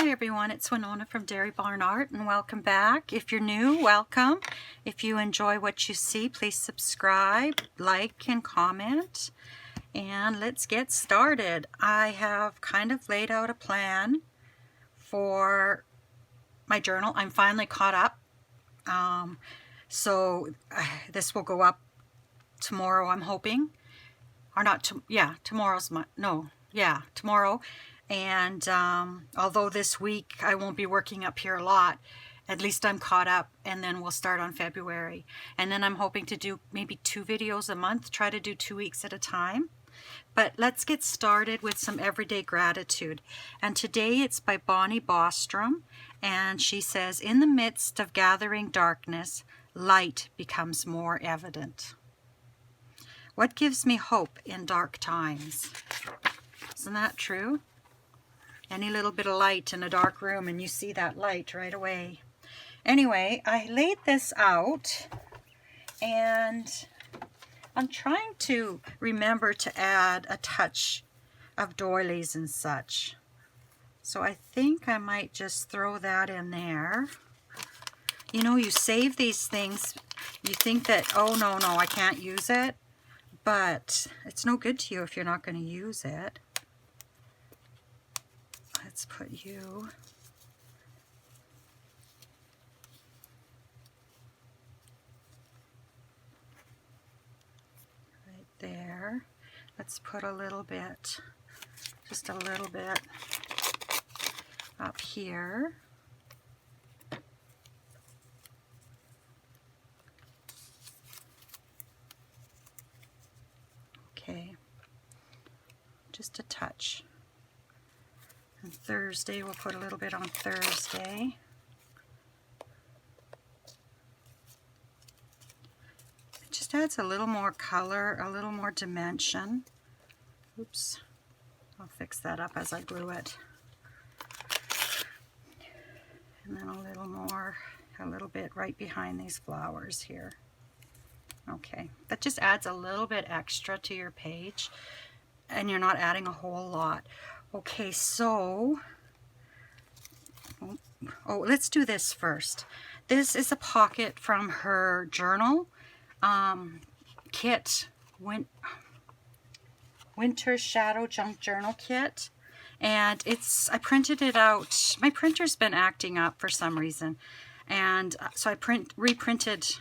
Hi everyone, it's Winona from Dairy Barn Art and welcome back. If you're new, welcome. If you enjoy what you see, please subscribe, like, and comment. And let's get started. I have kind of laid out a plan for my journal. I'm finally caught up. This will go up tomorrow, I'm hoping. Or not, tomorrow's tomorrow. And although this week I won't be working up here a lot, at least I'm caught up, and then we'll start on February. And then I'm hoping to do maybe 2 videos a month, try to do 2 weeks at a time. But let's get started with some everyday gratitude. And today it's by Bonnie Bostrom, and she says, "In the midst of gathering darkness, light becomes more evident." What gives me hope in dark times? Isn't that true? Any little bit of light in a dark room and you see that light right away. Anyway, I laid this out and I'm trying to remember to add a touch of doilies and such. So I think I might just throw that in there. You know, you save these things, you think that, oh no, I can't use it, but it's no good to you if you're not going to use it. Let's put you right there. Let's put a little bit, just a little bit up here. Okay, just a touch. And Thursday, we'll put a little bit on Thursday. It just adds a little more color, a little more dimension. Oops, I'll fix that up as I glue it. And then a little bit right behind these flowers here. Okay, that just adds a little bit extra to your page, and you're not adding a whole lot. Okay, so, let's do this first. This is a pocket from her journal kit, Winter Shadow Junk Journal Kit. And I printed it out. My printer's been acting up for some reason. And so I reprinted,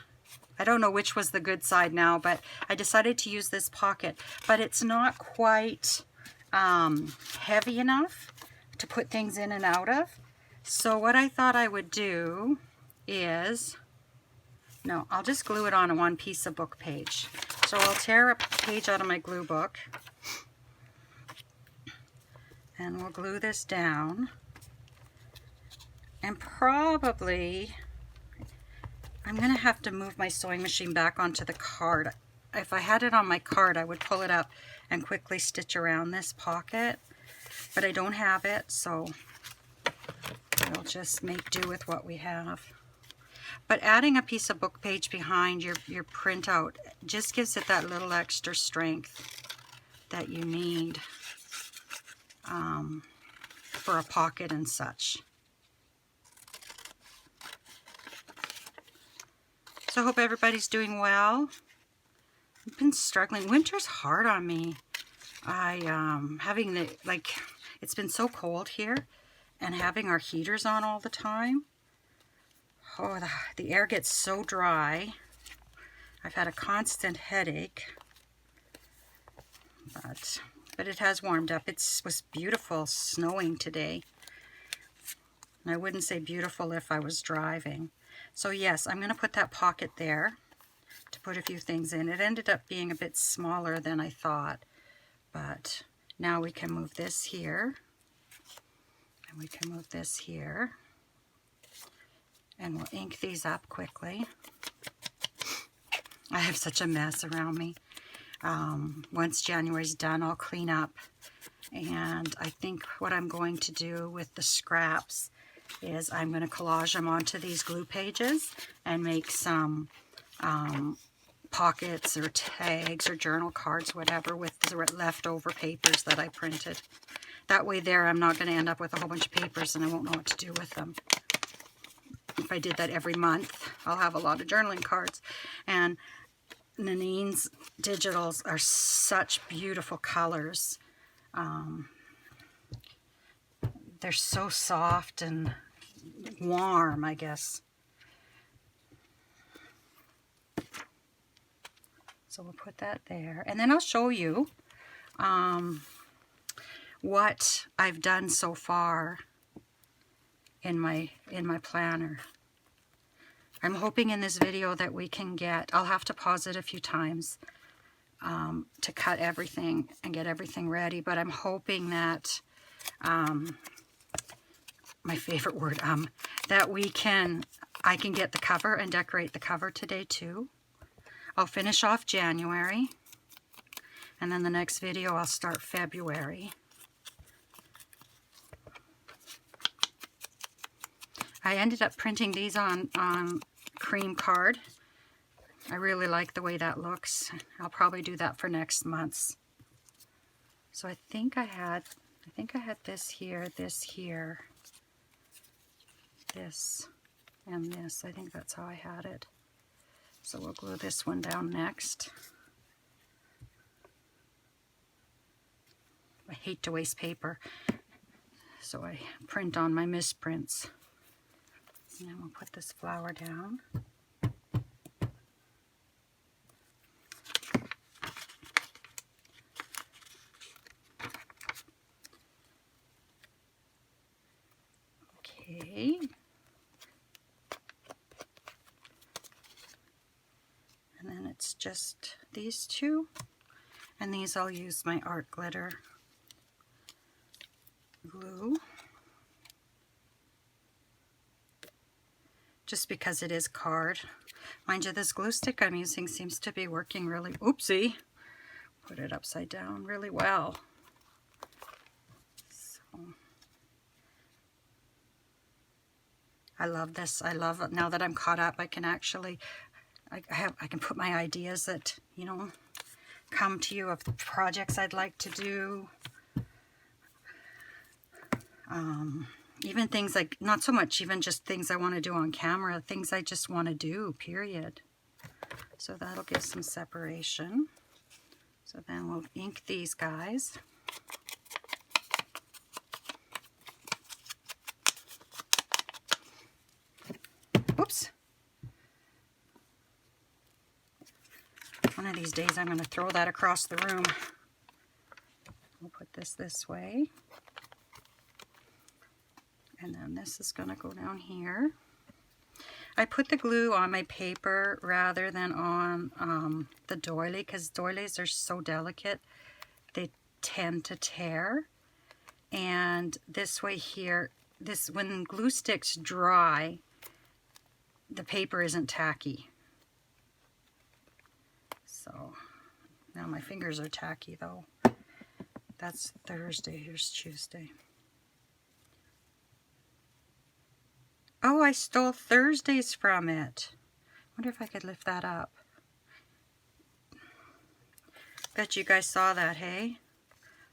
I don't know which was the good side now, but I decided to use this pocket. But it's not quite heavy enough to put things in and out of. So what I thought I would do is, no, I'll just glue it on one piece of book page. So I'll tear a page out of my glue book and we'll glue this down. And probably I'm gonna have to move my sewing machine back onto the card. If I had it on my card, I would pull it up and quickly stitch around this pocket, but I don't have it, so we'll just make do with what we have. But adding a piece of book page behind your printout just gives it that little extra strength that you need for a pocket and such. So I hope everybody's doing well. I've been struggling. Winter's hard on me. It's been so cold here, and having our heaters on all the time. Oh, the air gets so dry. I've had a constant headache. But it has warmed up. It was beautiful snowing today. And I wouldn't say beautiful if I was driving. So yes, I'm going to put that pocket there to put a few things in. It ended up being a bit smaller than I thought, but now we can move this here, and we can move this here, and we'll ink these up quickly. I have such a mess around me. Once January's done, I'll clean up, and I think what I'm going to do with the scraps is I'm going to collage them onto these glue pages and make some pockets or tags or journal cards, whatever, with the leftover papers that I printed. That way there I'm not going to end up with a whole bunch of papers and I won't know what to do with them. If I did that every month, I'll have a lot of journaling cards. And Nanine's digitals are such beautiful colors. They're so soft and warm, I guess. So we'll put that there. And then I'll show you what I've done so far in my planner. I'm hoping in this video that we can get, I'll have to pause it a few times to cut everything and get everything ready, but I'm hoping that, my favorite word, that I can get the cover and decorate the cover today too. I'll finish off January, and then the next video I'll start February. I ended up printing these on cream card. I really like the way that looks. I'll probably do that for next month's. So I think I had this here, this, and this. I think that's how I had it. So we'll glue this one down next. I hate to waste paper, so I print on my misprints. And then we'll put this flower down. Okay. And then it's just these two. And these I'll use my art glitter glue. Just because it is card. Mind you, this glue stick I'm using seems to be working really, oopsie, put it upside down really well. So, I love this. I love it. Now that I'm caught up, I can actually, I can put my ideas that, you know, come to you of the projects I'd like to do. Even things like, not so much even just things I want to do on camera, things I just want to do, period. So that'll give some separation. So then we'll ink these guys. Oops. One of these days I'm going to throw that across the room. We'll put this way. And then this is going to go down here. I put the glue on my paper rather than on the doily, because doilies are so delicate. They tend to tear. And this way here, when glue sticks dry, the paper isn't tacky. So, now my fingers are tacky though. That's Thursday, here's Tuesday. Oh, I stole Thursdays from it. Wonder if I could lift that up. Bet you guys saw that, hey?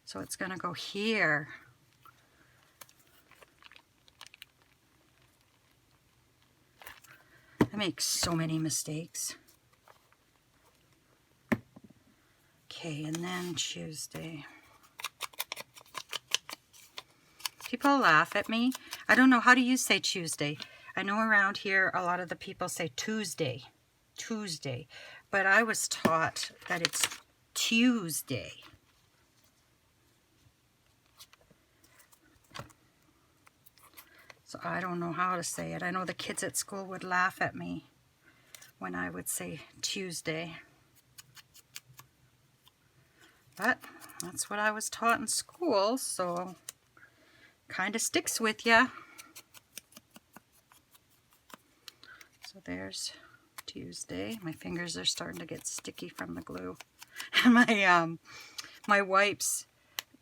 So it's gonna go here. I make so many mistakes. Okay, and then Tuesday. People laugh at me. I don't know, how do you say Tuesday? I know around here a lot of the people say Tuesday. Tuesday. But I was taught that it's Tuesday. So I don't know how to say it. I know the kids at school would laugh at me when I would say Tuesday. But that's what I was taught in school, so kind of sticks with ya. So there's Tuesday. My fingers are starting to get sticky from the glue. And my wipes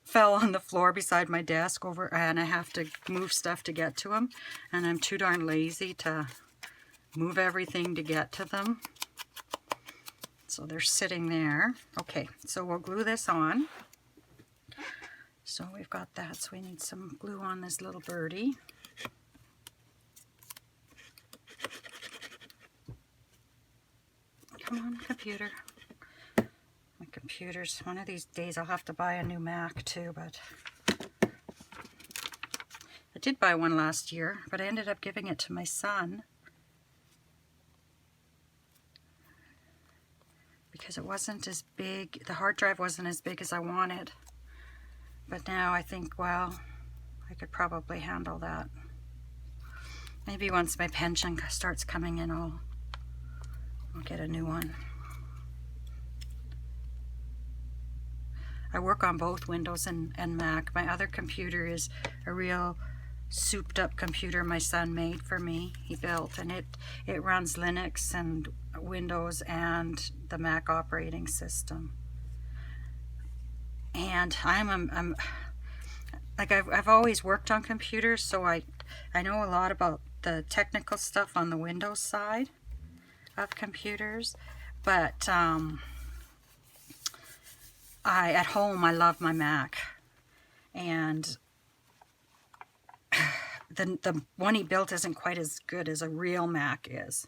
fell on the floor beside my desk over, and I have to move stuff to get to them. And I'm too darn lazy to move everything to get to them. So they're sitting there. Okay, so we'll glue this on. So we've got that, so we need some glue on this little birdie. Come on, computer. My computer's, one of these days I'll have to buy a new Mac too, but I did buy one last year, but I ended up giving it to my son because it wasn't as big, the hard drive wasn't as big as I wanted. But now I think, well, I could probably handle that. Maybe once my pension starts coming in, I'll get a new one. I work on both Windows and Mac. My other computer is a real souped up computer my son made for me. He built, and it runs Linux and Windows and the Mac operating system. And I'm like I've always worked on computers, so I know a lot about the technical stuff on the Windows side of computers, but at home I love my Mac, and the one he built isn't quite as good as a real Mac is.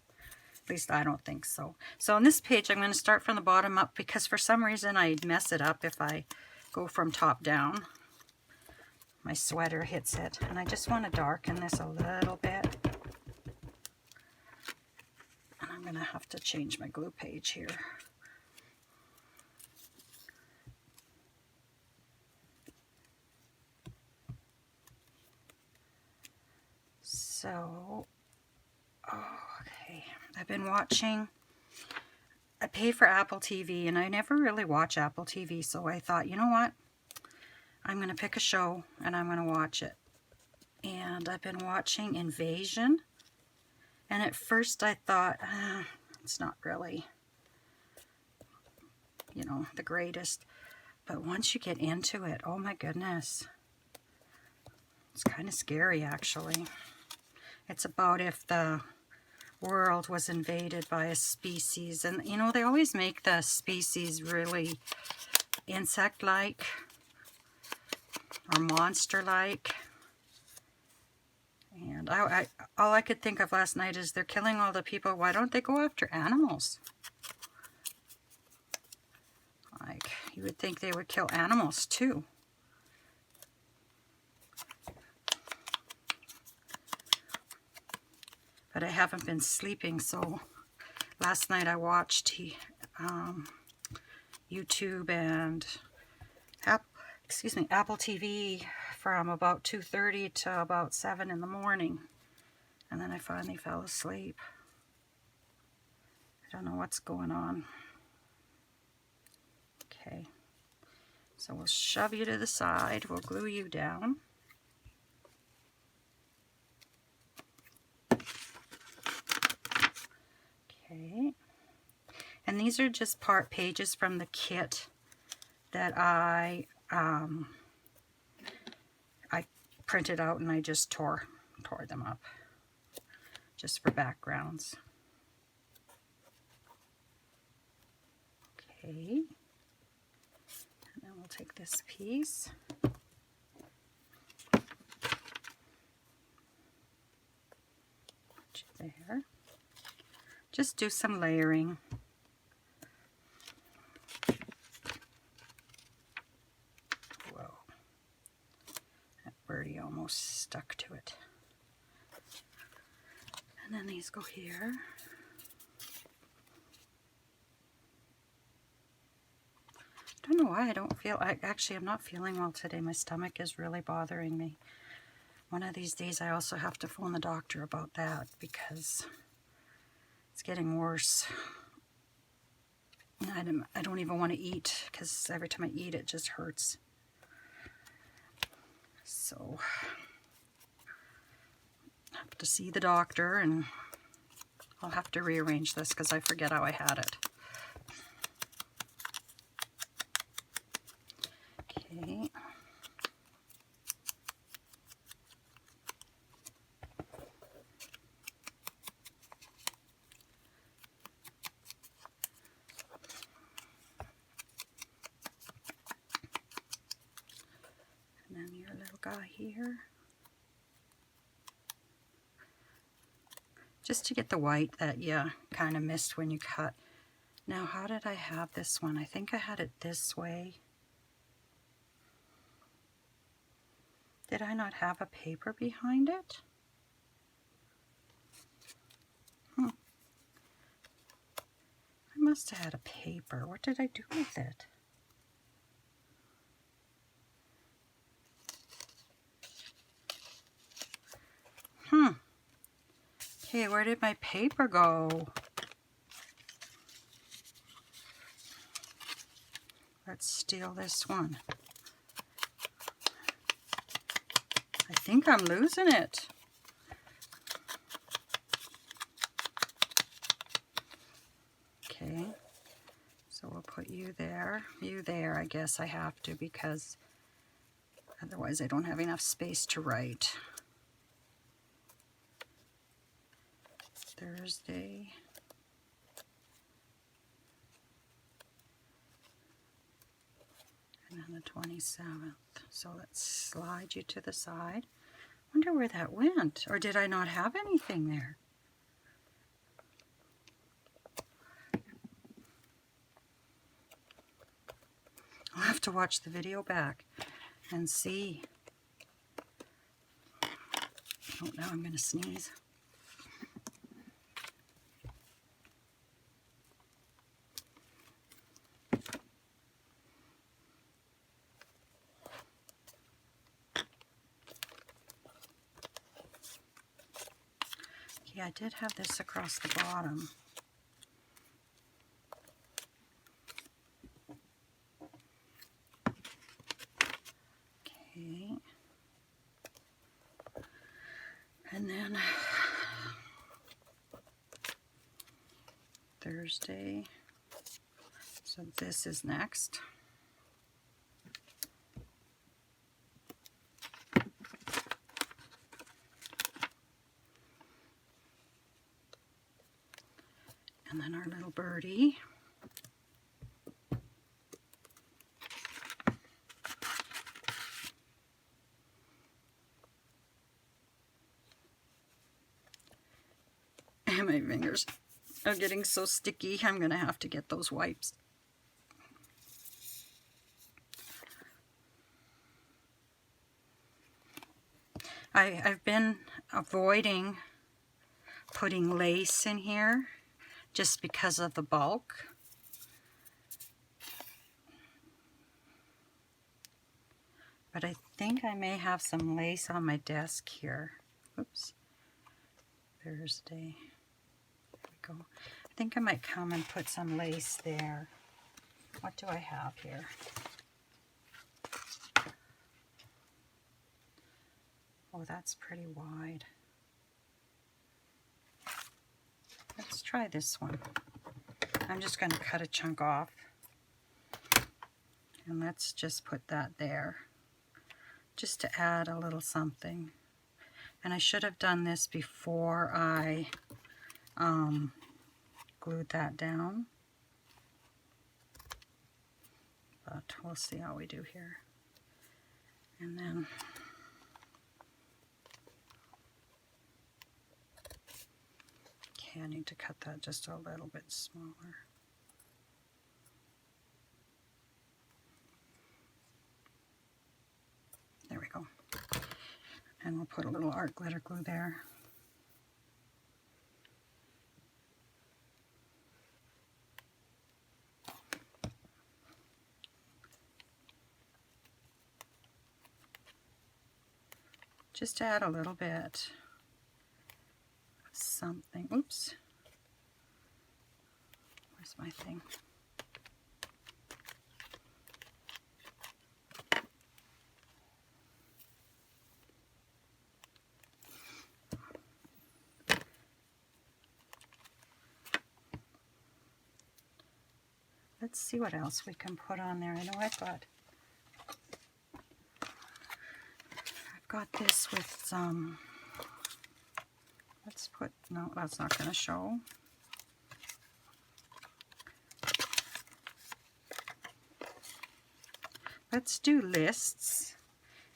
At least I don't think so. So on this page I'm going to start from the bottom up, because for some reason I mess it up if I go from top down. My sweater hits it, and I just want to darken this a little bit. And I'm going to have to change my glue page here. So, okay, I've been watching, I pay for Apple TV, and I never really watch Apple TV, so I thought, you know what, I'm going to pick a show, and I'm going to watch it. And I've been watching Invasion, and at first I thought, it's not really, you know, the greatest, but once you get into it, oh my goodness, it's kind of scary actually. It's about if the world was invaded by a species, and you know, they always make the species really insect-like or monster-like. And all I could think of last night is they're killing all the people. Why don't they go after animals? Like, you would think they would kill animals too. But I haven't been sleeping, so last night I watched YouTube and Apple TV from about 2:30 to about 7 in the morning, and then I finally fell asleep. I don't know what's going on. Okay, so we'll shove you to the side. We'll glue you down. Okay, and these are just part pages from the kit that I printed out, and I just tore them up just for backgrounds. Okay, and then we'll take this piece. Put you there. Just do some layering. Whoa. That birdie almost stuck to it. And then these go here. I don't know why I don't feel, actually I'm not feeling well today. My stomach is really bothering me. One of these days I also have to phone the doctor about that, because it's getting worse. I don't even want to eat, because every time I eat it just hurts. So I have to see the doctor, and I'll have to rearrange this because I forget how I had it. Okay. polka here. Just to get the white that you kind of missed when you cut. Now, how did I have this one? I think I had it this way. Did I not have a paper behind it? I must have had a paper. What did I do with it? Okay, where did my paper go? Let's steal this one. I think I'm losing it. Okay, so we'll put you there, I guess I have to, because otherwise I don't have enough space to write. Thursday. And then the 27th. So let's slide you to the side. Wonder where that went, or did I not have anything there? I'll have to watch the video back and see. Oh, now I'm going to sneeze. Okay, I did have this across the bottom. Okay. And then Thursday. So this is next. And then our little birdie. And my fingers are getting so sticky, I'm going to have to get those wipes. I've been avoiding putting lace in here just because of the bulk. But I think I may have some lace on my desk here. Oops. Thursday. There we go. I think I might come and put some lace there. What do I have here? Oh, that's pretty wide. Let's try this one. I'm just going to cut a chunk off. And let's just put that there. Just to add a little something. And I should have done this before I glued that down. But we'll see how we do here. And then okay, I need to cut that just a little bit smaller. There we go. And we'll put a little art glitter glue there. Just to add a little bit of something. Oops. Where's my thing? Let's see what else we can put on there. I know I've got this with some, let's put, no, that's not going to show. Let's do lists,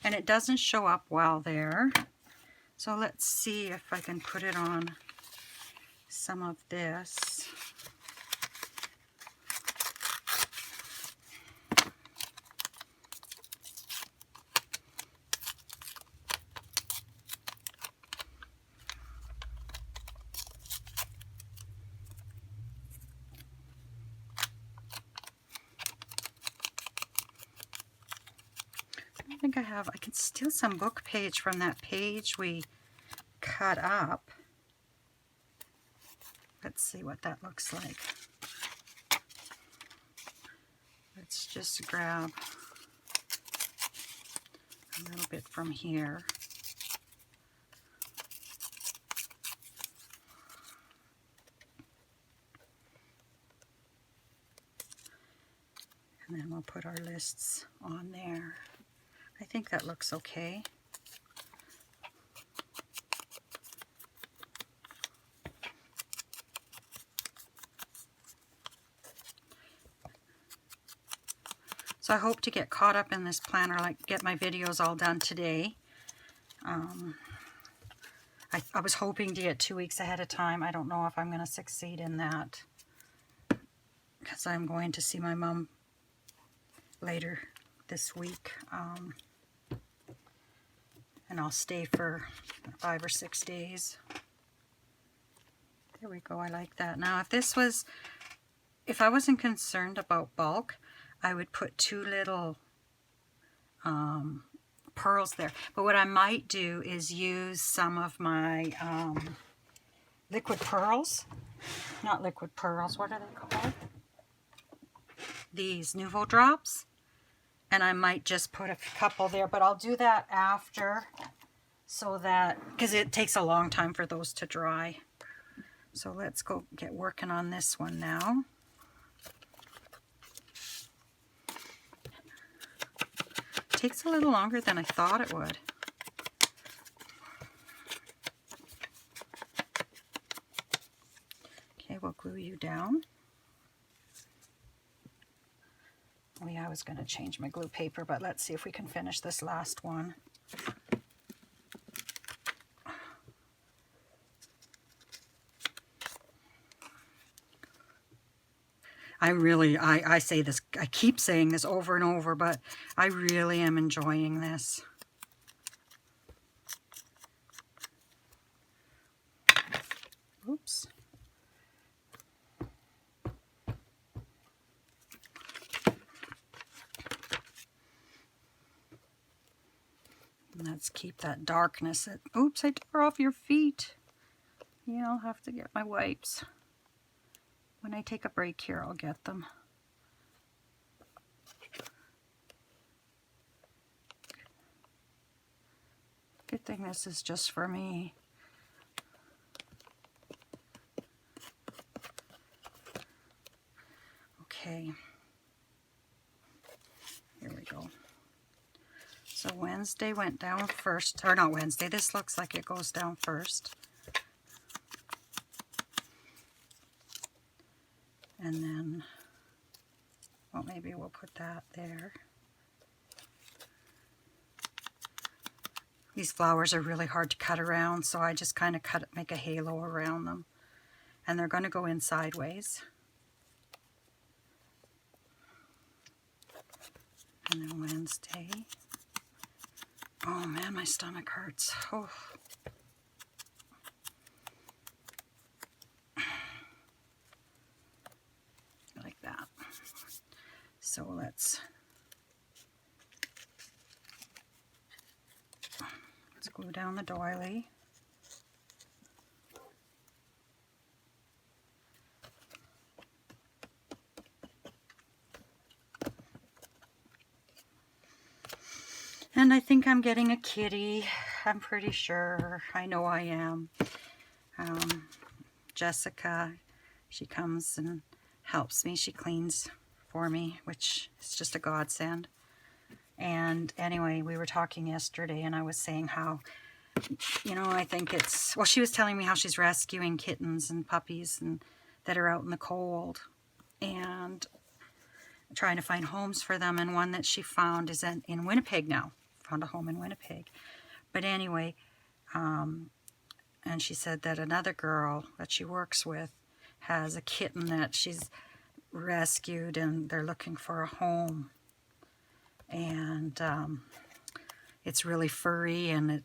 and it doesn't show up well there. So let's see if I can put it on some of this. I think I can steal some book page from that page we cut up. Let's see what that looks like. Let's just grab a little bit from here. And then we'll put our lists on there. I think that looks okay. So I hope to get caught up in this planner, like get my videos all done today. I was hoping to get 2 weeks ahead of time. I don't know if I'm going to succeed in that, because I'm going to see my mom later this week. And I'll stay for 5 or 6 days. There we go. I like that. Now, if I wasn't concerned about bulk, I would put 2 little pearls there. But what I might do is use some of my liquid pearls. Not liquid pearls. What are they called? These Nouveau drops. And I might just put a couple there. But I'll do that after, so that, because it takes a long time for those to dry. So let's go get working on this one now. Takes a little longer than I thought it would. Okay, we'll glue you down. Oh yeah, I was going to change my glue paper, but let's see if we can finish this last one. I say this, I keep saying this over and over, but I really am enjoying this. Oops. Let's keep that darkness. Oops, I tore off your feet. Yeah, I'll have to get my wipes. When I take a break here, I'll get them. Good thing this is just for me. Okay. Here we go. So Wednesday went down first, or not Wednesday, this looks like it goes down first. And then, well, maybe we'll put that there. These flowers are really hard to cut around, so I just kind of make a halo around them. And they're going to go in sideways. And then Wednesday. Oh man, my stomach hurts. Oh. Like that. So let's glue down the doily. And I think I'm getting a kitty. I'm pretty sure. I know I am. Jessica, she comes and helps me. She cleans for me, which is just a godsend. And anyway, we were talking yesterday, and I was saying how, you know, I think it's, well, she was telling me how she's rescuing kittens and puppies and that are out in the cold and trying to find homes for them. And one that she found is in Winnipeg now found a home in Winnipeg. But anyway, and she said that another girl that she works with has a kitten that she's rescued, and they're looking for a home. And it's really furry, and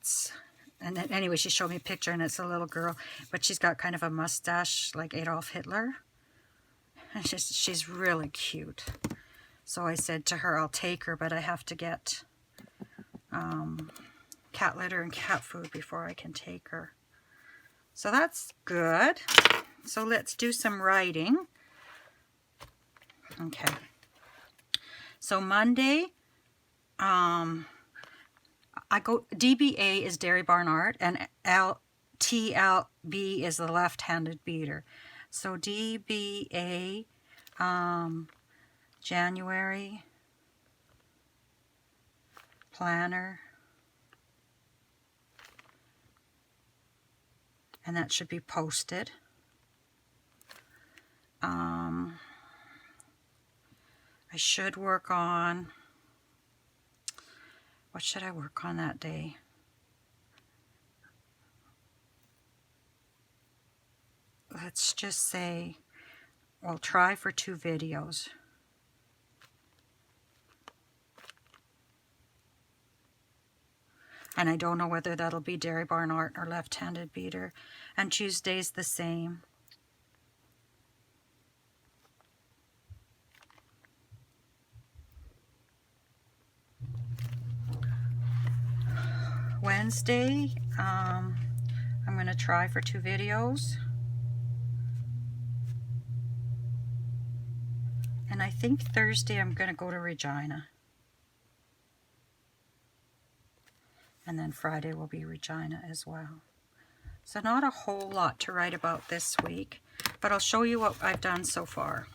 then, anyway, she showed me a picture, and it's a little girl, but she's got kind of a mustache like Adolf Hitler. And she's really cute. So I said to her, I'll take her, but I have to get cat litter and cat food before I can take her. So that's good. So let's do some writing. Okay. So Monday, I go, DBA is Dairy Barn Art, and TLB is the left-handed beater. So DBA, January, planner, and that should be posted. I should work on, what should I work on that day? Let's just say, we'll try for 2 videos. And I don't know whether that'll be Dairy Barn Art or left-handed beater. And Tuesday's the same. Wednesday, I'm going to try for 2 videos. And I think Thursday I'm going to go to Regina. And then Friday will be Regina as well. So not a whole lot to write about this week, but I'll show you what I've done so far.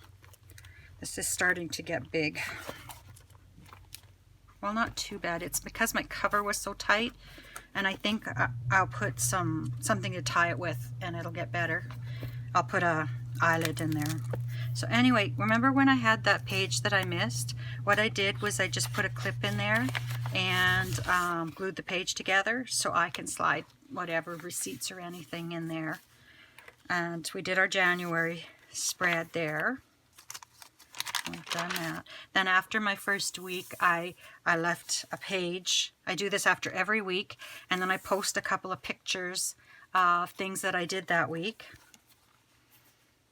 This is starting to get big. Well, not too bad. It's because my cover was so tight, and I think I'll put something to tie it with, and it'll get better. I'll put a eyelid in there. So anyway, remember when I had that page that I missed? What I did was I just put a clip in there and glued the page together so I can slide whatever receipts or anything in there. And we did our January spread there. We've done that. Then after my first week, I left a page. I do this after every week, and then I post a couple of pictures of things that I did that week.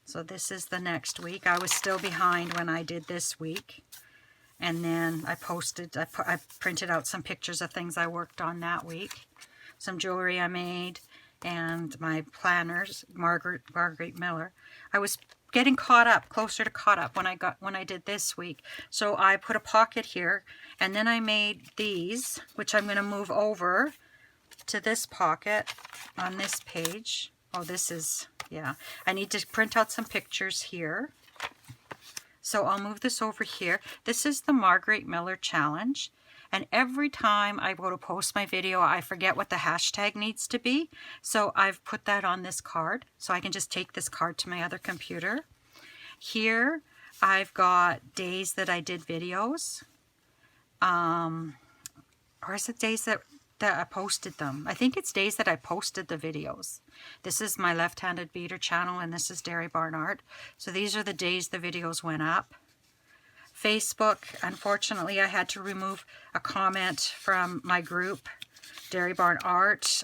So this is the next week. I was still behind when I did this week. And then I posted, I printed out some pictures of things I worked on that week. Some jewelry I made, and my planners, Margaret Miller. I was getting caught up, closer to caught up when I did this week. So I put a pocket here, and then I made these, which I'm going to move over to this pocket on this page. Oh, this is, yeah. I need to print out some pictures here. So I'll move this over here. This is the Margaret Miller Challenge. And every time I go to post my video, I forget what the hashtag needs to be. So I've put that on this card. So I can just take this card to my other computer. Here, I've got days that I did videos. Or is it days that I posted them? I think it's days that I posted the videos. This is my left-handed beater channel, and this is Dairy Barn Art. So these are the days the videos went up. Facebook, unfortunately, I had to remove a comment from my group, Dairy Barn Art.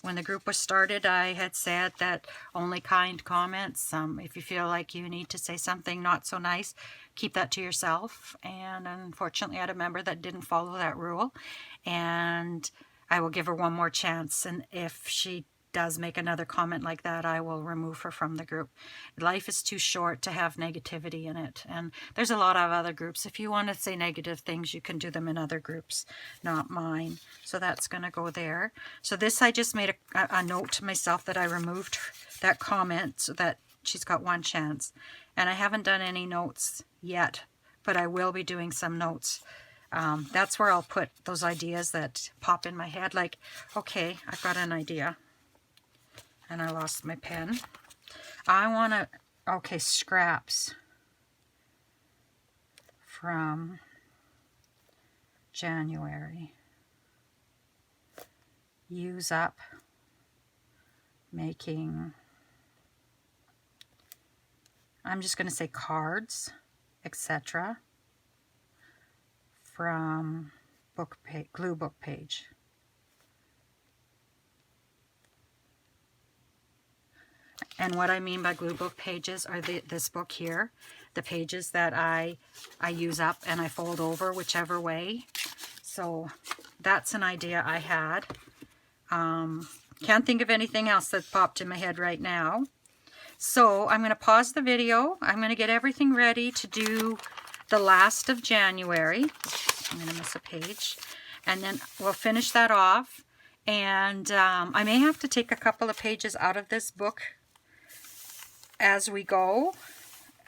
When the group was started, I had said that only kind comments. If you feel like you need to say something not so nice, keep that to yourself. And unfortunately, I had a member that didn't follow that rule. And I will give her one more chance. And if she does make another comment like that, I will remove her from the group. Life is too short to have negativity in it. And there's a lot of other groups. If you want to say negative things, you can do them in other groups, not mine. So that's going to go there. So this, I just made a note to myself that I removed that comment so that she's got one chance. And I haven't done any notes yet, but I will be doing some notes. That's where I'll put those ideas that pop in my head. Like, okay, I've got an idea. And I lost my pen. I want to, okay, scraps from January. use up making, I'm just going to say cards, etc. from glue book page. And what I mean by glue book pages are this book here, the pages that I use up and I fold over whichever way. So that's an idea I had. Can't think of anything else that popped in my head right now. So I'm going to pause the video. I'm going to get everything ready to do the last of January. I'm going to miss a page. And then we'll finish that off. And I may have to take a couple of pages out of this book as we go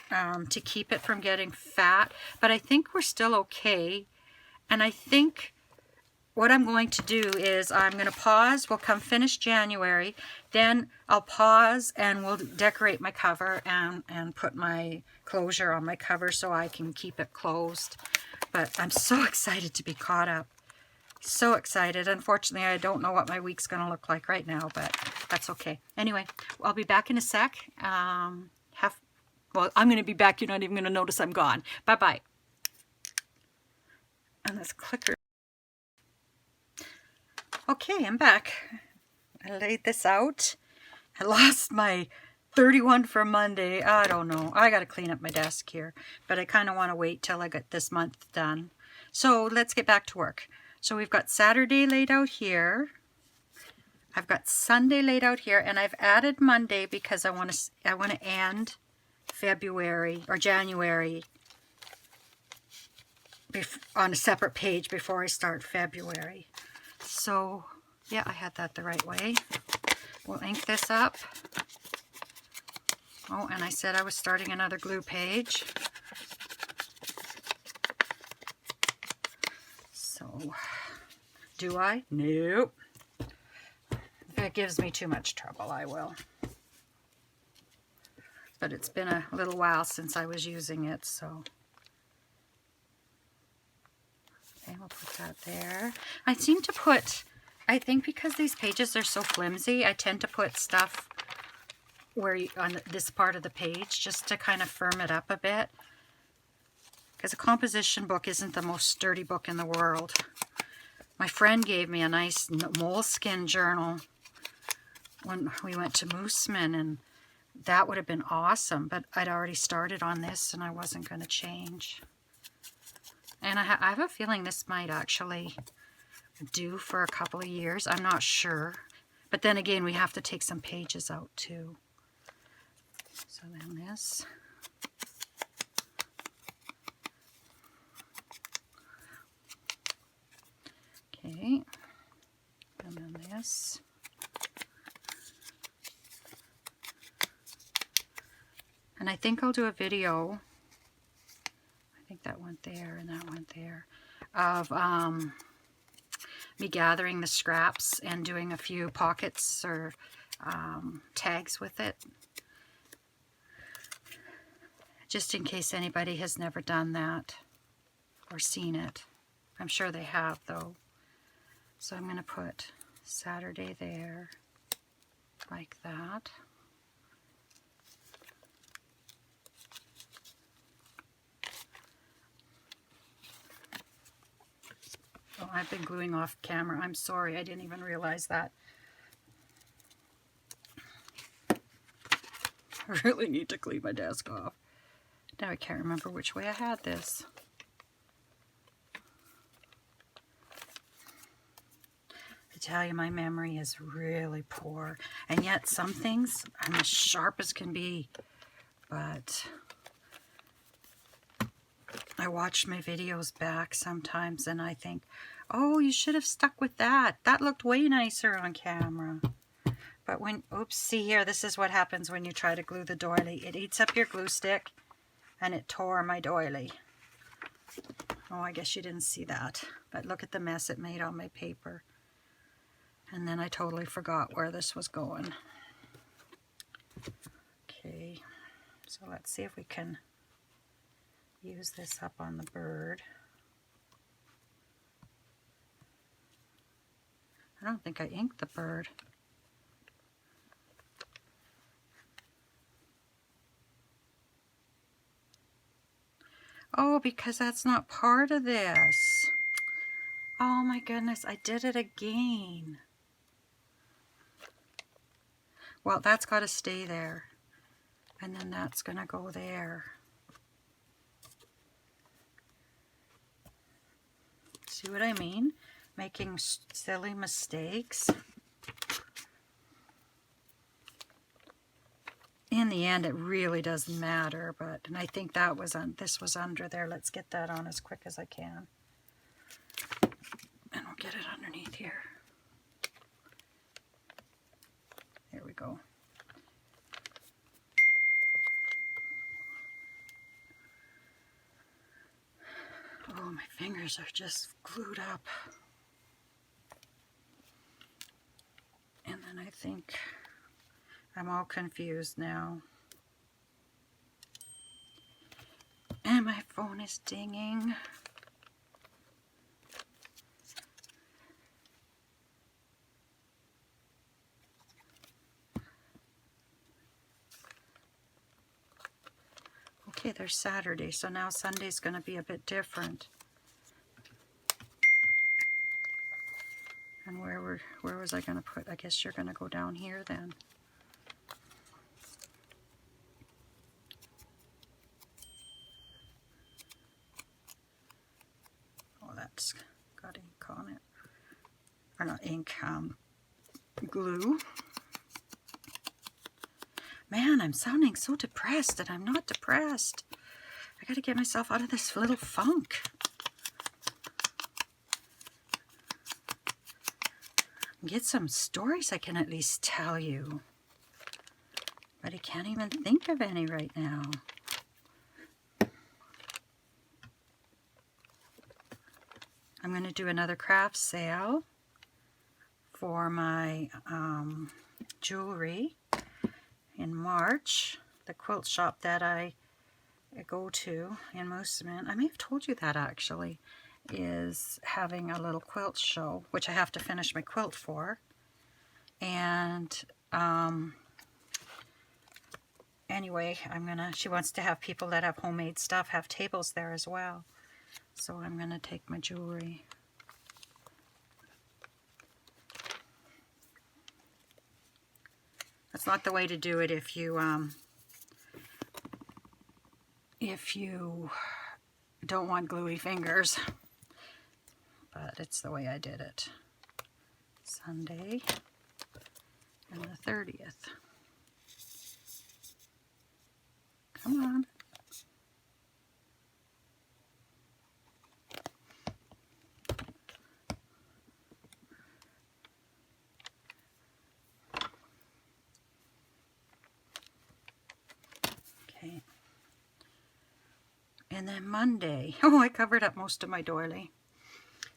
to keep it from getting fat. But I think we're still okay. And I think what I'm going to do is I'm going to pause. We'll come finish January. Then I'll pause and we'll decorate my cover and put my closure on my cover so I can keep it closed. But I'm so excited to be caught up. So excited. Unfortunately, I don't know what my week's going to look like right now, but that's okay. Anyway, I'll be back in a sec. Well, I'm going to be back. You're not even going to notice I'm gone. Bye-bye. And this clicker. Okay, I'm back. I laid this out. I lost my 31 for Monday. I don't know. I got to clean up my desk here. But I kind of want to wait till I get this month done. So let's get back to work. So we've got Saturday laid out here. I've got Sunday laid out here. And I've added Monday because I want to end February or January on a separate page before I start February. So, yeah, I had that the right way. We'll ink this up. Oh, and I said I was starting another glue page. So, do I? Nope. If it gives me too much trouble, I will. But it's been a little while since I was using it, so... Okay, we'll put that there. I seem to put, I think because these pages are so flimsy, I tend to put stuff where on this part of the page just to kind of firm it up a bit. Because a composition book isn't the most sturdy book in the world. My friend gave me a nice moleskin journal when we went to Mooseman, and that would have been awesome, but I'd already started on this and I wasn't going to change. And I have a feeling this might actually do for a couple of years. I'm not sure. But then again, we have to take some pages out too. So then this. Okay. And then this. And I think I'll do a video. I think that went there and that went there, of me gathering the scraps and doing a few pockets or tags with it, just in case anybody has never done that or seen it. I'm sure they have though. So I'm going to put Saturday there like that. Oh, I've been gluing off camera. I'm sorry. I didn't even realize that. I really need to clean my desk off. Now I can't remember which way I had this. I tell you, my memory is really poor. And yet some things I'm as sharp as can be. But I watch my videos back sometimes and I think, oh, you should have stuck with that. That looked way nicer on camera. But when, oops, see here, this is what happens when you try to glue the doily. It eats up your glue stick and it tore my doily. Oh, I guess you didn't see that. But look at the mess it made on my paper. And then I totally forgot where this was going. Okay, so let's see if we can use this up on the bird. I don't think I inked the bird. Oh, because that's not part of this. Oh my goodness, I did it again. Well, that's got to stay there. And then that's going to go there. See what I mean? Making silly mistakes. In the end, it really doesn't matter, but and I think that was this was under there. Let's get that on as quick as I can. And we'll get it underneath here. There we go. Oh, my fingers are just glued up. And then I think I'm all confused now. And my phone is dinging. Okay, there's Saturday, so now Sunday's going to be a bit different. And where was I going to put? I guess you're going to go down here then. Oh, that's got ink on it. Or not ink, glue. Man, I'm sounding so depressed, and I'm not depressed. I got to get myself out of this little funk. Get some stories I can at least tell you. But I can't even think of any right now. I'm going to do another craft sale for my jewelry in March. The quilt shop that I go to in Moosomin, I may have told you that actually, is having a little quilt show, which I have to finish my quilt for. And anyway, she wants to have people that have homemade stuff have tables there as well. So I'm going to take my jewelry. That's not the way to do it if you don't want gluey fingers. But it's the way I did it. Sunday and the 30th. Come on. Okay. And then Monday. Oh, I covered up most of my doily.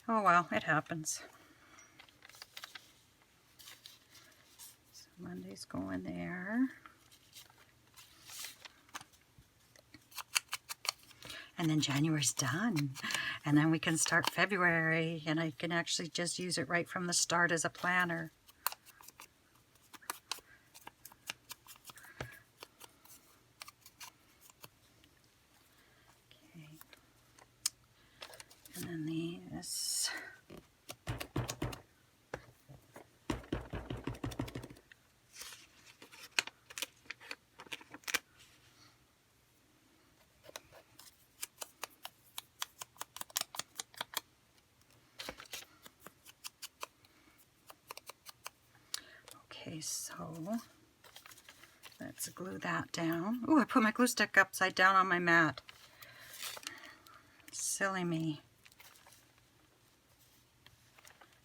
Oh well, it happens. So Monday's going there. And then January's done. And then we can start February, and I can actually just use it right from the start as a planner. Okay. And then these. Okay, so let's glue that down. Oh, I put my glue stick upside down on my mat. Silly me.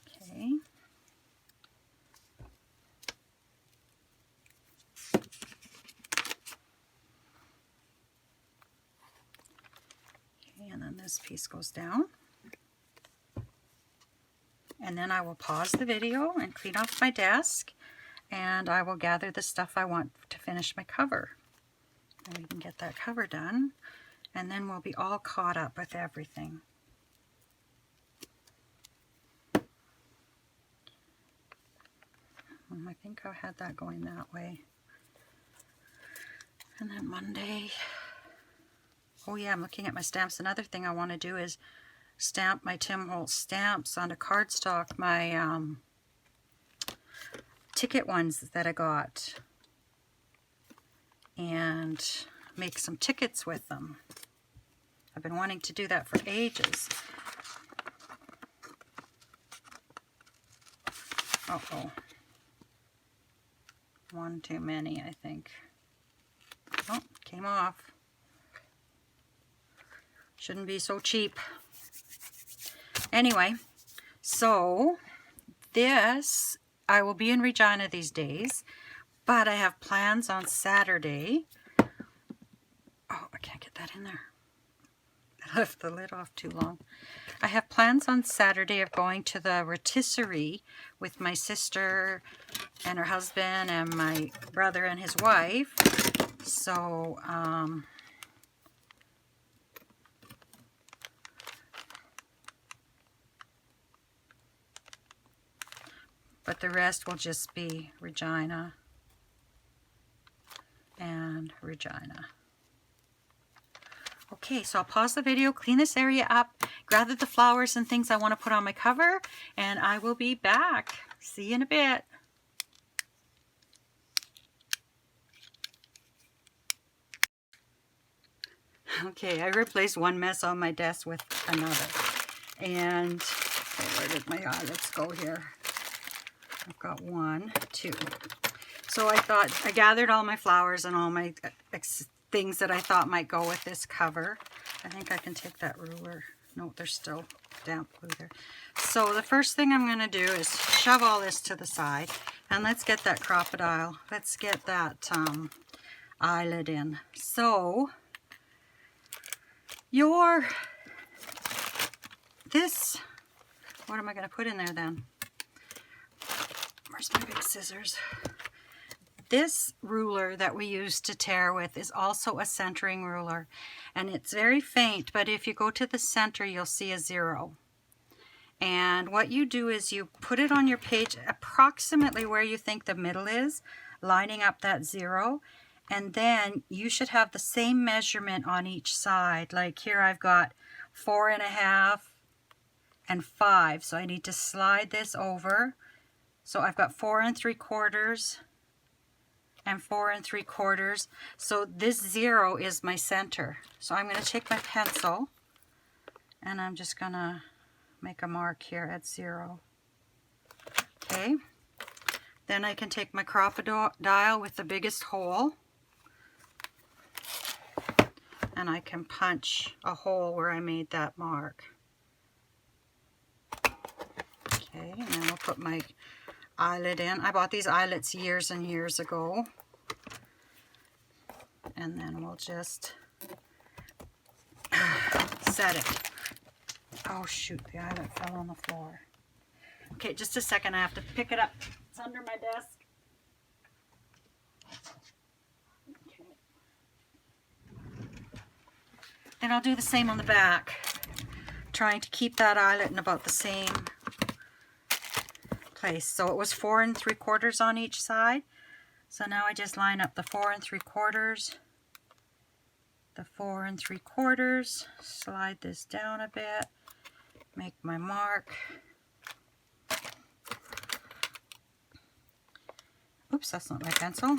Okay. Okay, and then this piece goes down. And then I will pause the video and clean off my desk. And I will gather the stuff I want to finish my cover. And we can get that cover done. And then we'll be all caught up with everything. I think I had that going that way. And then Monday, oh yeah, I'm looking at my stamps. Another thing I want to do is stamp my Tim Holtz stamps onto cardstock, my ticket ones that I got, and make some tickets with them. I've been wanting to do that for ages. Uh-oh. One too many, I think. Oh, came off. Shouldn't be so cheap. Anyway, so this, I will be in Regina these days, but I have plans on Saturday. Oh, I can't get that in there. I left the lid off too long. I have plans on Saturday of going to the rotisserie with my sister and her husband and my brother and his wife. So, but the rest will just be Regina and Regina. Okay, so I'll pause the video, clean this area up, gather the flowers and things I want to put on my cover, and I will be back. See you in a bit. Okay, I replaced one mess on my desk with another. And where did my eyelets go here? I've got 1, 2. So I thought, I gathered all my flowers and all my things that I thought might go with this cover. I think I can take that ruler. No, there's still damp glue there. So the first thing I'm going to do is shove all this to the side. And let's get that crocodile. Let's get that eyelet in. So this, what am I going to put in there then? Where's my big scissors? This ruler that we use to tear with is also a centering ruler, and it's very faint, but if you go to the center you'll see a 0. And what you do is you put it on your page approximately where you think the middle is, lining up that 0, and then you should have the same measurement on each side. Like here I've got 4.5 and 5, so I need to slide this over. So I've got 4 3/4 and 4 3/4. So this 0 is my center. So I'm going to take my pencil and I'm just going to make a mark here at 0. Okay. Then I can take my crocodile with the biggest hole and I can punch a hole where I made that mark. Okay, and then I'll put my eyelet in. I bought these eyelets years and years ago. And then we'll just set it. Oh shoot, the eyelet fell on the floor. Okay, just a second, I have to pick it up. It's under my desk. Okay. Then I'll do the same on the back. Trying to keep that eyelet in about the same place. So it was 4 3/4 on each side. So now I just line up the 4 3/4, the 4 3/4, slide this down a bit, make my mark. Oops, that's not my pencil.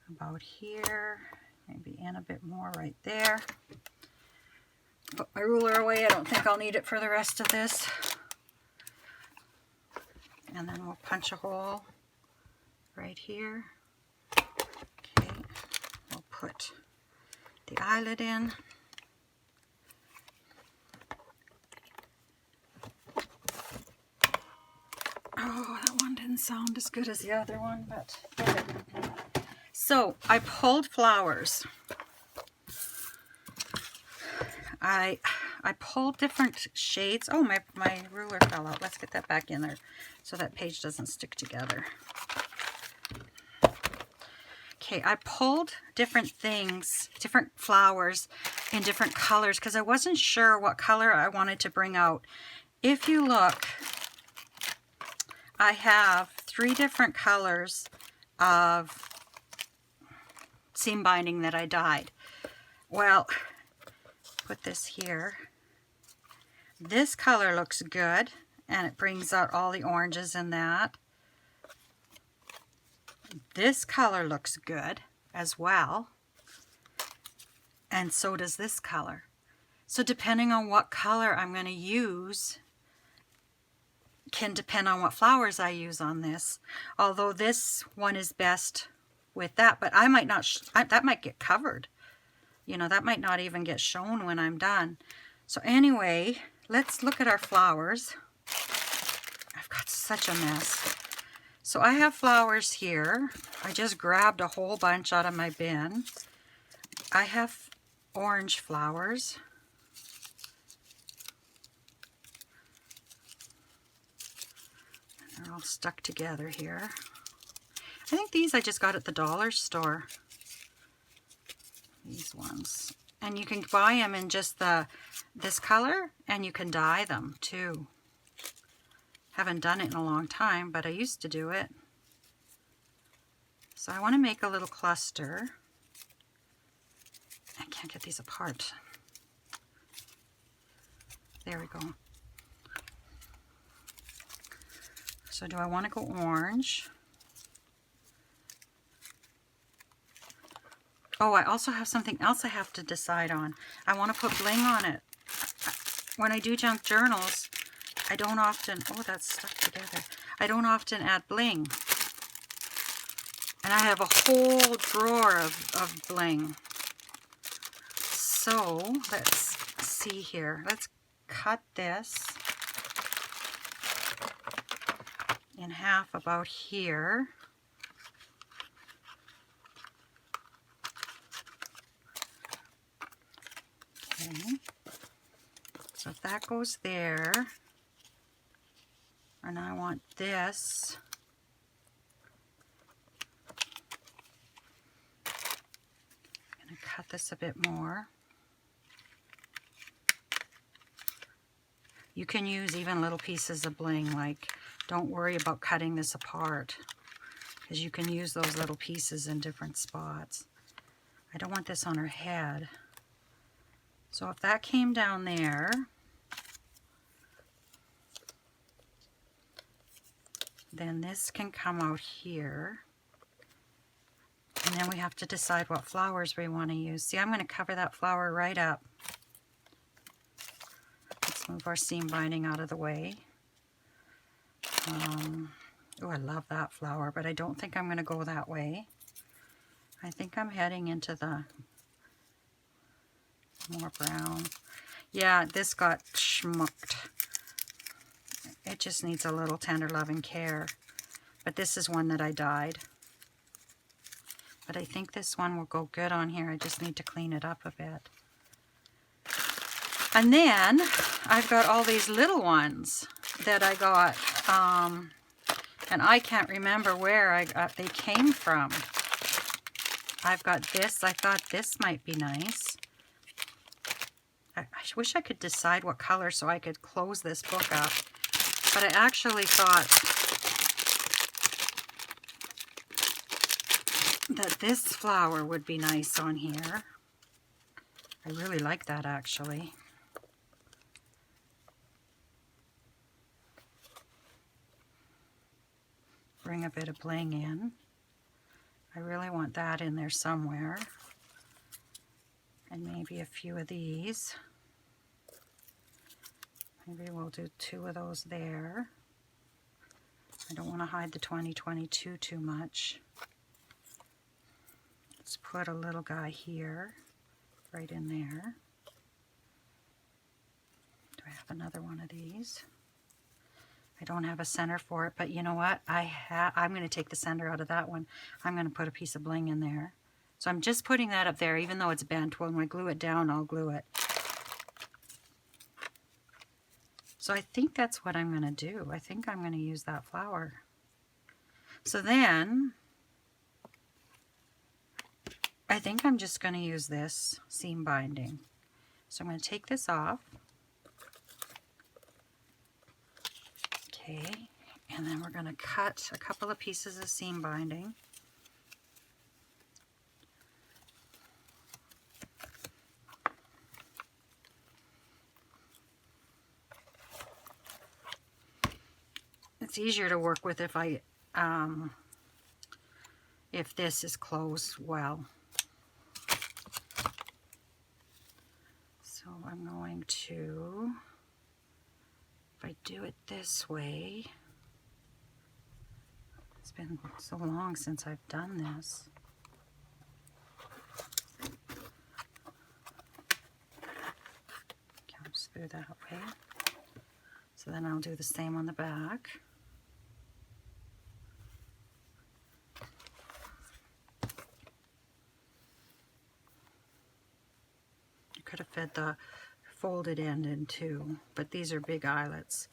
About here, maybe in a bit more right there. Put my ruler away, I don't think I'll need it for the rest of this. And then we'll punch a hole right here. Okay, we'll put the eyelet in. Oh, that one didn't sound as good as the other one, but so I pulled flowers. I pulled different shades. Oh, my ruler fell out. Let's get that back in there so that page doesn't stick together. Okay, I pulled different things, different flowers in different colors because I wasn't sure what color I wanted to bring out. If you look, I have 3 different colors of seam binding that I dyed. Well, put this here. This color looks good, and it brings out all the oranges in that. This color looks good as well, and so does this color. So depending on what color I'm going to use can depend on what flowers I use on this. Although this one is best with that, but I might not, that might get covered. You know, that might not even get shown when I'm done. So anyway, let's look at our flowers. I've got such a mess. So I have flowers here. I just grabbed a whole bunch out of my bin. I have orange flowers. They're all stuck together here. I think these I just got at the dollar store. These ones. And you can buy them in just this color, and you can dye them too. Haven't done it in a long time, but I used to do it. So I want to make a little cluster. I can't get these apart. There we go. So do I want to go orange? Oh, I also have something else I have to decide on. I want to put bling on it. When I do junk journals, I don't often, oh, that's stuck together. I don't often add bling. And I have a whole drawer of bling. So, let's see here. Let's cut this in half about here. Okay. So if that goes there, and I want this, I'm going to cut this a bit more. You can use even little pieces of bling, like don't worry about cutting this apart, because you can use those little pieces in different spots. I don't want this on her head. So if that came down there, then this can come out here. And then we have to decide what flowers we want to use. See, I'm going to cover that flower right up. Let's move our seam binding out of the way. Oh, I love that flower, but I don't think I'm going to go that way. I think I'm heading into the more brown. Yeah, this got schmucked. It just needs a little tender loving care. But this is one that I dyed. But I think this one will go good on here. I just need to clean it up a bit. And then I've got all these little ones that I got. And I can't remember where they came from. I've got this. I thought this might be nice. I wish I could decide what color so I could close this book up. But I actually thought that this flower would be nice on here. I really like that actually. Bring a bit of bling in. I really want that in there somewhere. And maybe a few of these. Maybe we'll do 2 of those there. I don't want to hide the 2022 too much. Let's put a little guy here, right in there. Do I have another one of these? I don't have a center for it, but you know what? I'm going to take the center out of that one. I'm going to put a piece of bling in there. So I'm just putting that up there, even though it's bent. When I glue it down, I'll glue it. So I think that's what I'm going to do. I think I'm going to use that flower. So then, I think I'm just going to use this seam binding. So I'm going to take this off. Okay, And then we're going to cut a couple of pieces of seam binding. It's easier to work with if this is closed well. So I'm going to, if I do it this way, it's been so long since I've done this. Comes through that way. So then I'll do the same on the back. Could have fed the folded end in too, but these are big eyelets.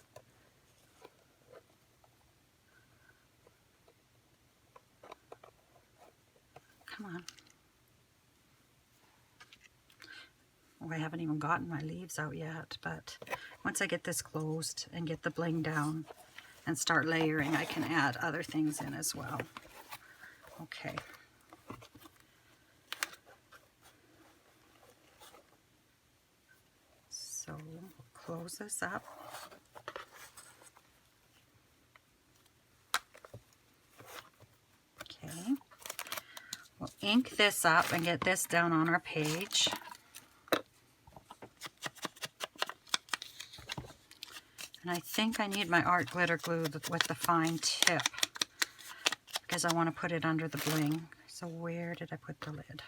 Come on. Oh, I haven't even gotten my leaves out yet, but once I get this closed and get the bling down and start layering, I can add other things in as well. Okay. So we'll close this up. Okay. We'll ink this up and get this down on our page. And I think I need my art glitter glue with the fine tip because I want to put it under the bling. So where did I put the lid?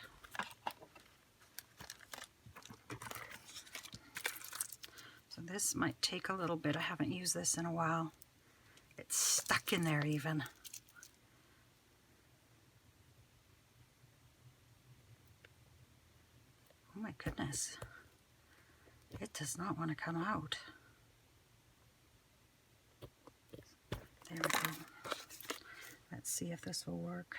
So this might take a little bit. I haven't used this in a while. It's stuck in there even. Oh my goodness. It does not want to come out. There we go. Let's see if this will work.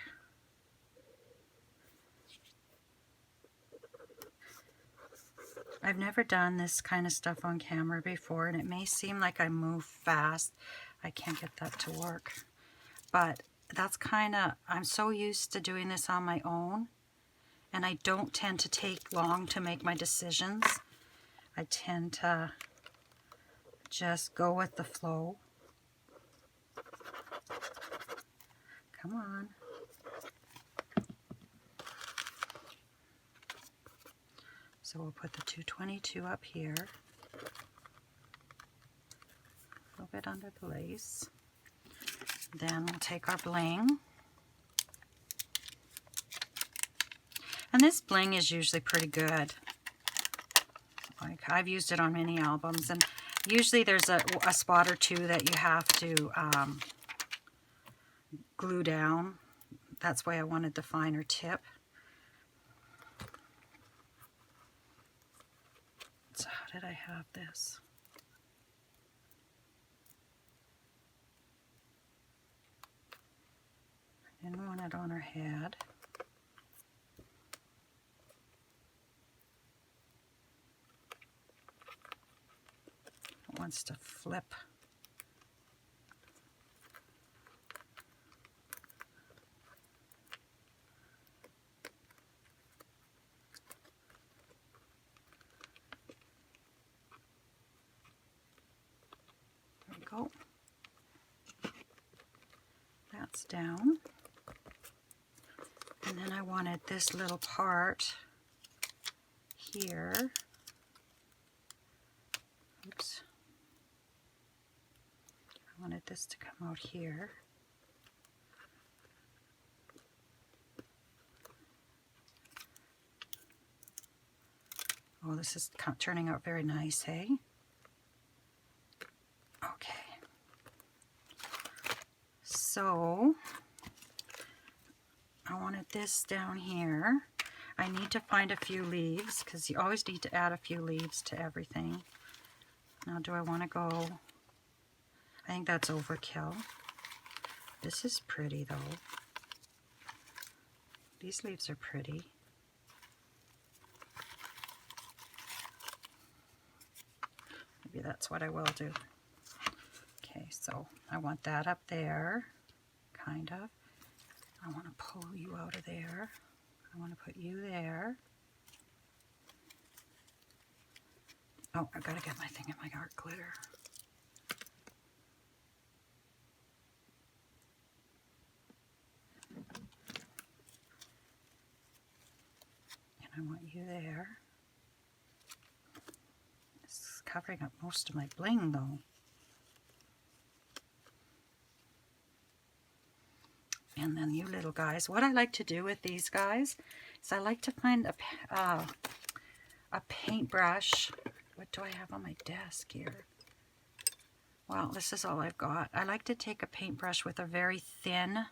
I've never done this kind of stuff on camera before, and it may seem like I move fast. I can't get that to work. But that's kind of, I'm so used to doing this on my own, and I don't tend to take long to make my decisions. I tend to just go with the flow. Come on. So we'll put the 222 up here, a little bit under the lace. Then we'll take our bling. And this bling is usually pretty good. Like, I've used it on many albums, and usually there's a spot or two that you have to glue down. That's why I wanted the finer tip. So how did I have this? I didn't want it on her head. It wants to flip. There we go. That's down. And then I wanted this little part here. Oops. I wanted this to come out here. Oh, this is turning out very nice, hey? Okay. So, I wanted this down here. I need to find a few leaves because you always need to add a few leaves to everything. Now, do I want to go? I think that's overkill. This is pretty though. These leaves are pretty. Maybe that's what I will do. Okay, so I want that up there, kind of. I want to pull you out of there. I want to put you there. Oh, I've got to get my thing in my art glitter. And I want you there. This is covering up most of my bling though. And then you little guys. What I like to do with these guys is I like to find a paintbrush. What do I have on my desk here? Well, this is all I've got. I like to take a paintbrush with a very thin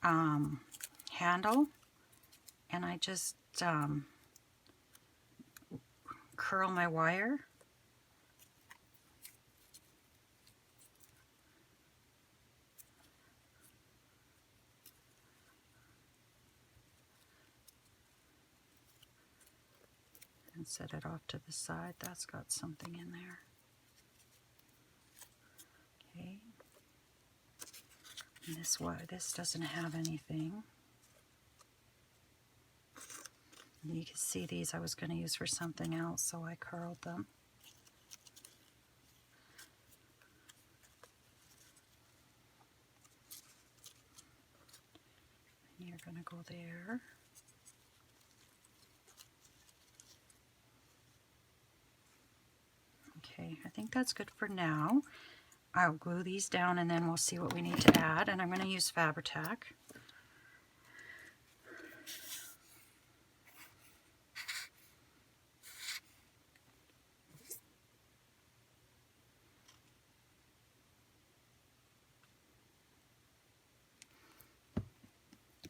handle, and I just curl my wire. And set it off to the side. That's got something in there. Okay. And this doesn't have anything. And you can see these I was going to use for something else, so I curled them. And you're going to go there. Okay, I think that's good for now. I'll glue these down and then we'll see what we need to add. And I'm going to use Fabri-Tac.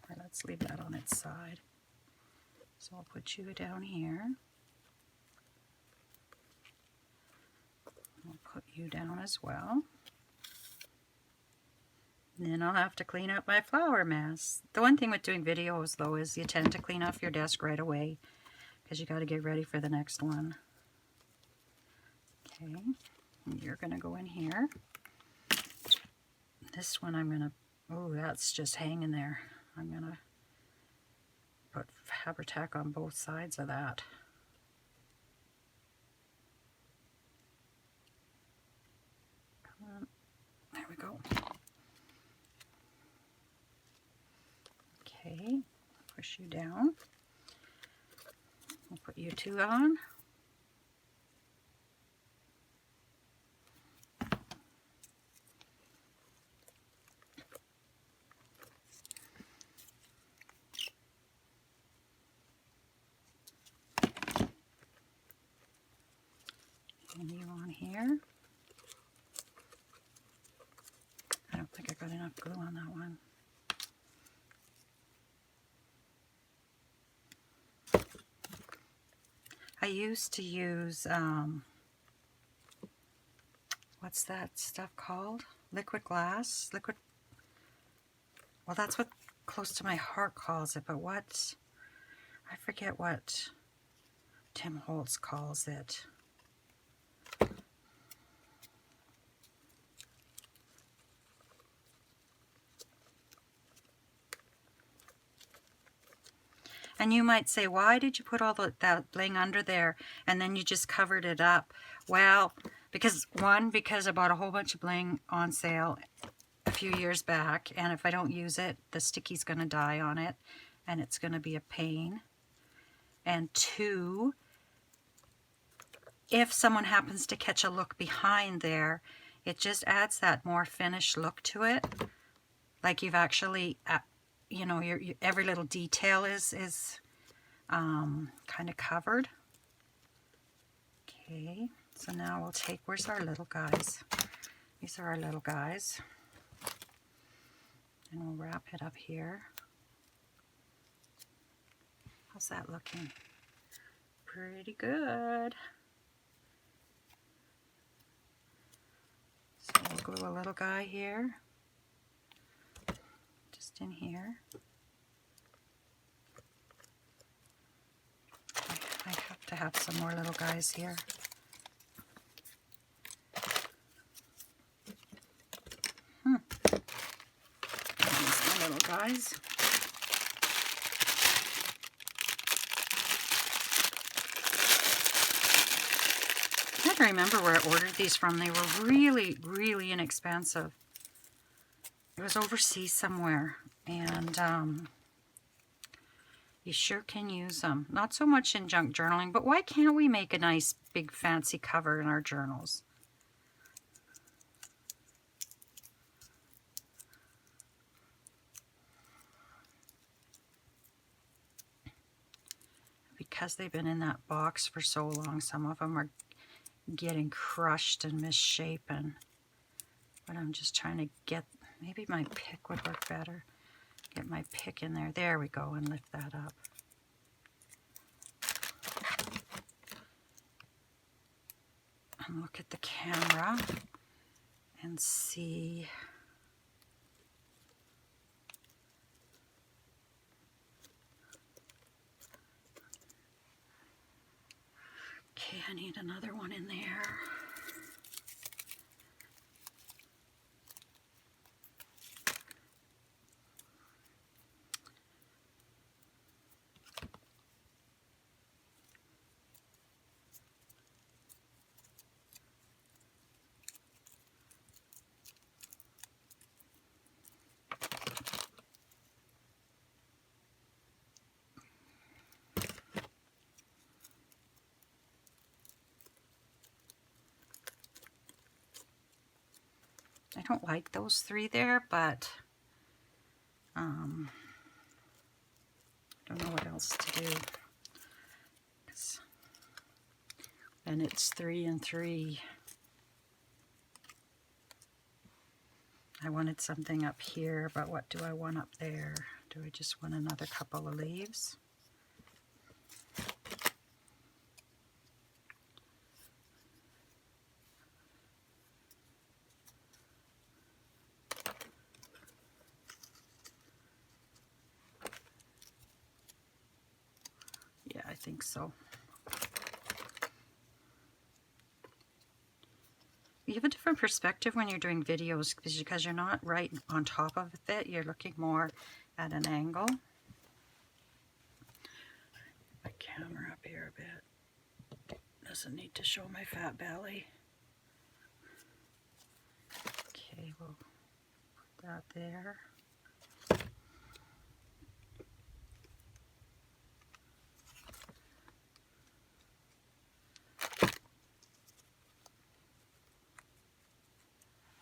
Or let's leave that on its side. So I'll put you down here. I'll put you down as well. And then I'll have to clean up my flower mess. The one thing with doing videos though is you tend to clean off your desk right away because you got to get ready for the next one. Okay, and you're going to go in here. This one I'm going to, oh, that's just hanging there. I'm going to put Fabri-Tac on both sides of that. There we go. Okay, push you down. We'll put you two on. And you on here. I don't think I got enough glue on that one. I used to use, what's that stuff called? Liquid glass? Well, that's what Close to My Heart calls it, but what, I forget what Tim Holtz calls it. And you might say, why did you put all that bling under there and then you just covered it up? Well, because I bought a whole bunch of bling on sale a few years back, and if I don't use it, the sticky's going to die on it, and it's going to be a pain. And two, if someone happens to catch a look behind there, it just adds that more finished look to it. Like you've actually... you know, every little detail is kind of covered. Okay, so now we'll take, where's our little guys? These are our little guys. And we'll wrap it up here. How's that looking? Pretty good. So we'll glue a little guy here. Just in here. I have to have some more little guys here. little guys. I can't remember where I ordered these from. They were really, really inexpensive. It was overseas somewhere, and you sure can use them. Not so much in junk journaling, but why can't we make a nice big fancy cover in our journals? Because they've been in that box for so long, some of them are getting crushed and misshapen. But I'm just trying to get, maybe my pick would work better. Get my pick in there. There we go, and lift that up. And look at the camera and see. Okay, I need another one in there. I don't like those three there, but I don't know what else to do. And it's 3 and 3. I wanted something up here, but what do I want up there? Do I just want another couple of leaves? Yeah, I think so. You have a different perspective when you're doing videos because you're not right on top of it. You're looking more at an angle. My camera up here a bit. Doesn't need to show my fat belly. Okay, we'll put that there.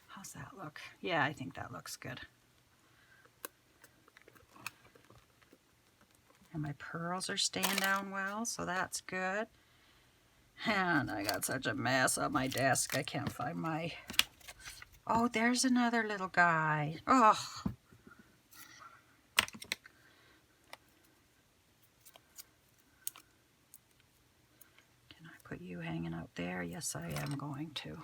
How's that look? Yeah, I think that looks good. And my pearls are staying down well, so that's good. And I got such a mess on my desk, I can't find my... Oh, there's another little guy. Oh. Can I put you hanging out there? Yes, I am going to.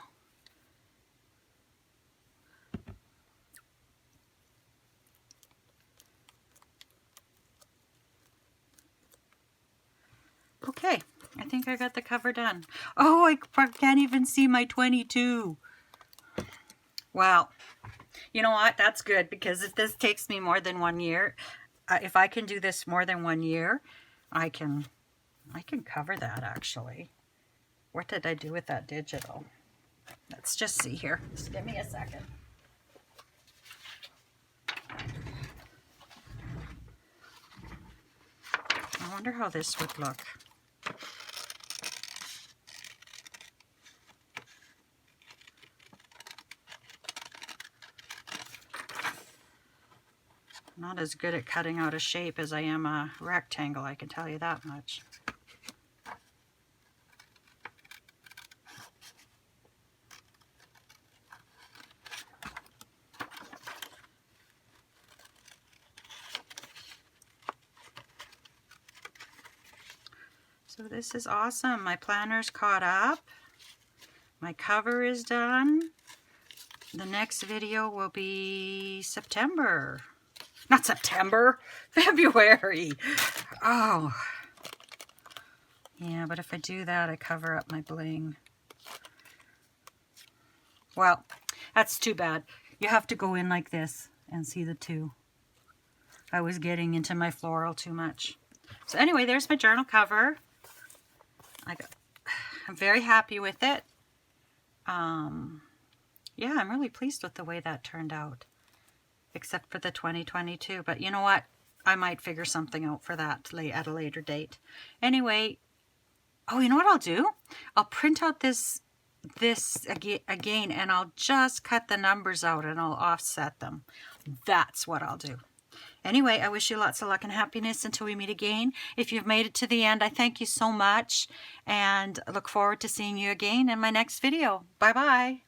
Okay, I think I got the cover done. Oh, I can't even see my 22. Well, you know what? That's good, because if this takes me more than 1 year, if I can do this more than 1 year, I can cover that actually. What did I do with that digital? Let's just see here. Just give me a second. I wonder how this would look. I'm not as good at cutting out a shape as I am a rectangle, I can tell you that much. So this is awesome. My planner's caught up. My cover is done. The next video will be September. Not September, February. Oh. Yeah, but if I do that, I cover up my bling. Well, that's too bad. You have to go in like this and see the two. I was getting into my floral too much. So anyway, there's my journal cover. I'm very happy with it. Yeah, I'm really pleased with the way that turned out, except for the 2022. But you know what? I might figure something out for that at a later date. Anyway, oh, you know what I'll do? I'll print out this again, and I'll just cut the numbers out and I'll offset them. That's what I'll do. Anyway, I wish you lots of luck and happiness until we meet again. If you've made it to the end, I thank you so much, and I look forward to seeing you again in my next video. Bye-bye.